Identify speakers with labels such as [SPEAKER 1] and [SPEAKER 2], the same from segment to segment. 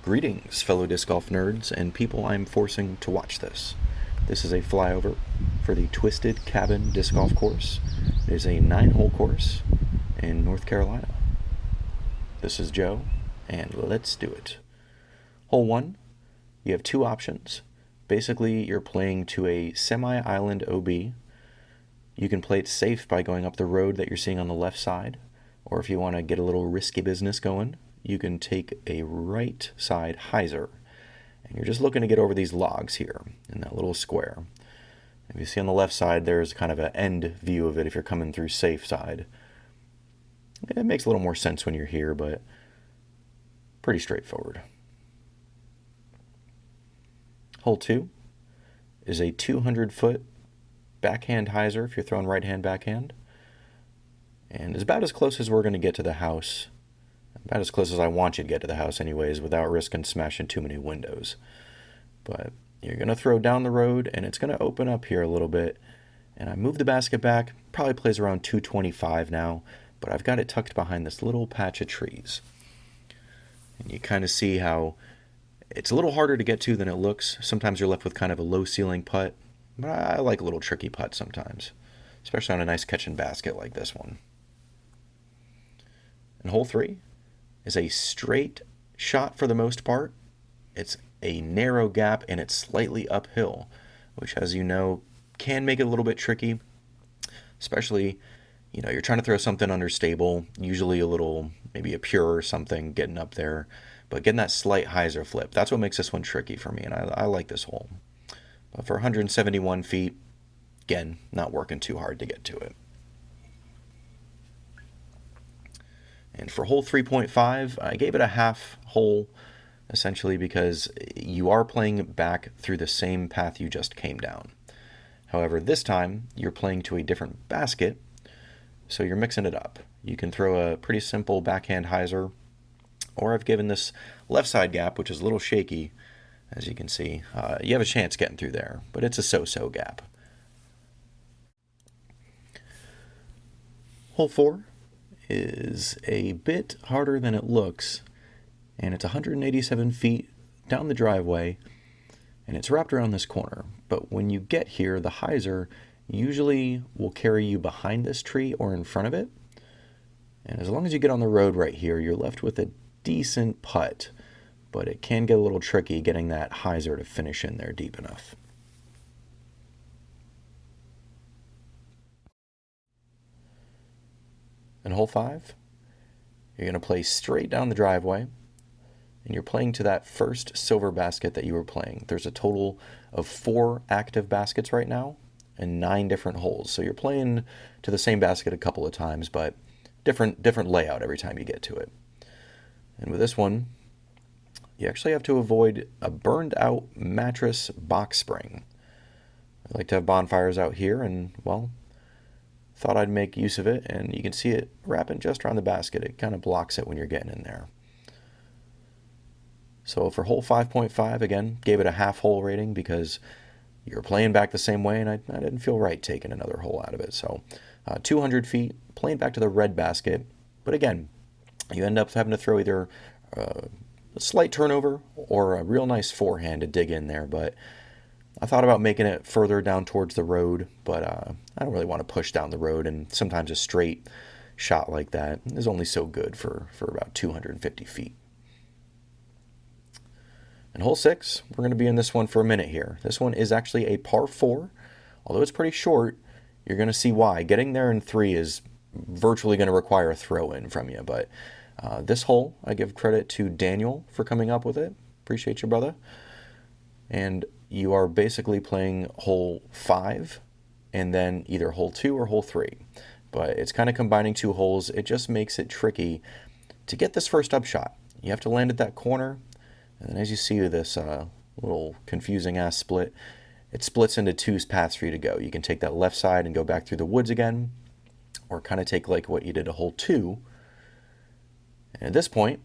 [SPEAKER 1] Greetings, fellow disc golf nerds and people I'm forcing to watch this. This is a flyover for the Twisted Cabin Disc Golf Course. It is a 9-hole course in North Carolina. This is Joe, and let's do it. Hole 1, you have two options. Basically, you're playing to a semi-island OB. You can play it safe by going up the road that you're seeing on the left side, or if you want to get a little risky business going, you can take a right side hyzer. And you're just looking to get over these logs here in that little square. If you see on the left side, there's kind of an end view of it if you're coming through safe side. It makes a little more sense when you're here, but pretty straightforward. Hole 2 is a 200-foot backhand hyzer if you're throwing right-hand backhand. And it's about as close as we're going to get to the house. About as close as I want you to get to the house anyways, without risking smashing too many windows. But you're going to throw down the road, and it's going to open up here a little bit. And I moved the basket back. Probably plays around 225 now, but I've got it tucked behind this little patch of trees. And you kind of see how it's a little harder to get to than it looks. Sometimes you're left with kind of a low ceiling putt, but I like a little tricky putt sometimes, especially on a nice catching basket like this one. And hole 3 is a straight shot for the most part. It's a narrow gap and it's slightly uphill, which, as you know, can make it a little bit tricky, especially, you're trying to throw something understable, usually a little, maybe a pure or something getting up there, but getting that slight hyzer flip, that's what makes this one tricky for me, and I like this hole. But for 171 feet, again, not working too hard to get to it. And for hole 3.5, I gave it a half hole, essentially because you are playing back through the same path you just came down. However, this time, you're playing to a different basket, so you're mixing it up. You can throw a pretty simple backhand hyzer, or I've given this left side gap, which is a little shaky, as you can see. You have a chance getting through there, but it's a so-so gap. Hole 4 is a bit harder than it looks, and it's 187 feet down the driveway, and it's wrapped around this corner. But when you get here, the hyzer usually will carry you behind this tree or in front of it, and as long as you get on the road right here, you're left with a decent putt, but it can get a little tricky getting that hyzer to finish in there deep enough. In hole 5, you're going to play straight down the driveway, and you're playing to that first silver basket that you were playing. There's a total of 4 active baskets right now and 9 different holes. So you're playing to the same basket a couple of times, but different layout every time you get to it. And with this one, you actually have to avoid a burned out mattress box spring. I like to have bonfires out here, and well, thought I'd make use of it, and you can see it wrapping just around the basket. It kind of blocks it when you're getting in there. So for hole 5.5, again, gave it a half hole rating because you're playing back the same way, and I didn't feel right taking another hole out of it. So 200 feet, playing back to the red basket, but again, you end up having to throw either a slight turnover or a real nice forehand to dig in there, but I thought about making it further down towards the road, but I don't really want to push down the road, and sometimes a straight shot like that is only so good for about 250 feet. And hole 6, we're going to be in this one for a minute here. This one is actually a par 4. Although it's pretty short, you're going to see why. Getting there in 3 is virtually going to require a throw-in from you, but this hole, I give credit to Daniel for coming up with it. Appreciate you, brother. And you are basically playing hole 5 and then either hole 2 or hole 3. But it's kind of combining 2 holes. It just makes it tricky to get this first upshot. You have to land at that corner, and then as you see this little confusing ass split, it splits into 2 paths for you to go. You can take that left side and go back through the woods again, or kind of take like what you did at hole 2. And at this point,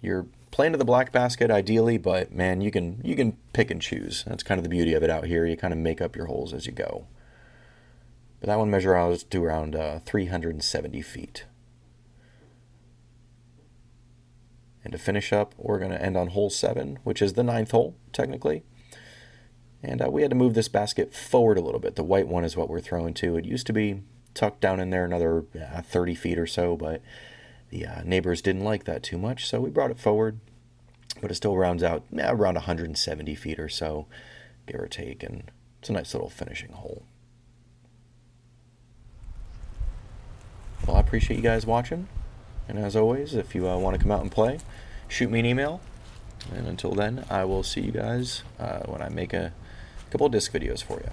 [SPEAKER 1] you're playing to the black basket ideally, but man, you can pick and choose. That's kind of the beauty of it out here. You kind of make up your holes as you go. But that one measures out to around 370 feet. And to finish up, we're going to end on hole 7, which is the 9th hole, technically. And we had to move this basket forward a little bit. The white one is what we're throwing to. It used to be tucked down in there another 30 feet or so, but the neighbors didn't like that too much, so we brought it forward. But it still rounds out around 170 feet or so, give or take, and it's a nice little finishing hole. Well, I appreciate you guys watching, and as always, if you want to come out and play, shoot me an email. And until then, I will see you guys when I make a couple of disc videos for you.